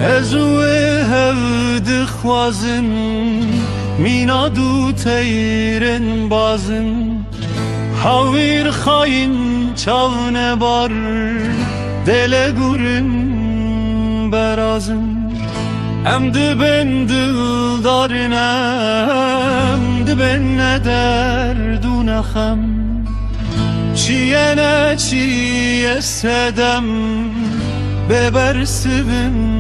از او هفت خوازن مینا دو تیرن بازن هاویر خاین چاونه بار دل گورن برازن ام دبن دلدارنم دبن ندردون خم چیه نه چیه سدم ببر سبم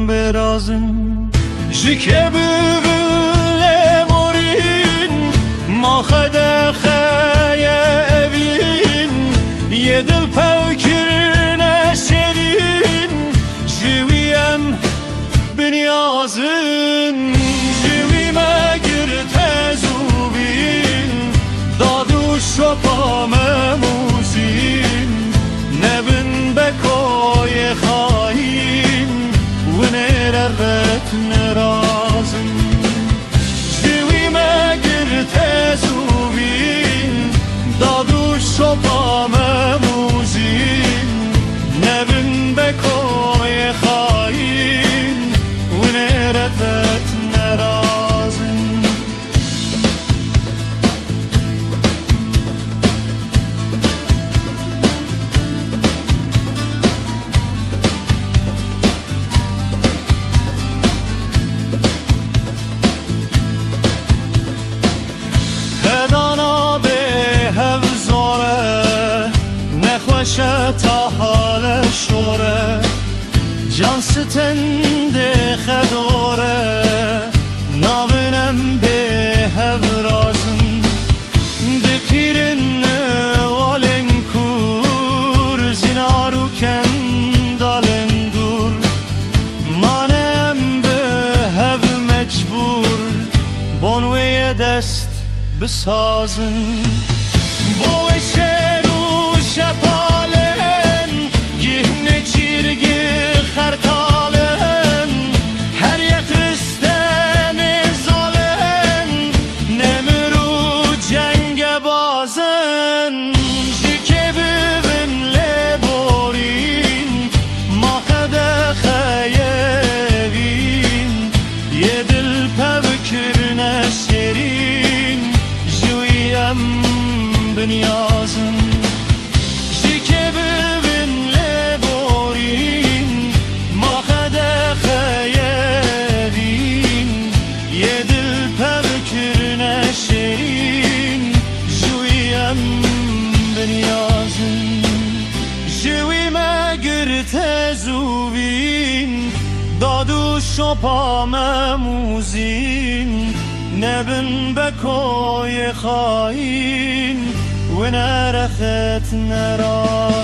برازم جکه ببله مورین ما خده خیه اوین یه دل پاکر نشرین جویم بنیازن جوی مگر تزوبین دادو شپام موزین نبن بکای خواهیم و نرفت نرازن جوی مگر تزوبین دادو شپام موزین نبن بکای خواهیم و نرفت نرازن هدانا به هفزاره نخوشه تا حال شوره جان ستنده خداره نابنم به هفرازم دپیرن والن کور زینارو کندالن دور مانم به هف مجبور بانوی دست بسازن بوی شروع شپالن گهنه چیرگی خرطالن هر یک رستن زالن نمرو جنگ بازن جکه ببن لبورین ما خده خیبین یه دل پبکر نشرین جویم بنیازن جکه ببن لبورین ما خده خیبین یه دل پبکر نشرین جویم بنیازن جوی مگر تزوبین دادو شپام موزین نبن بکای خواهین و نرخت نرا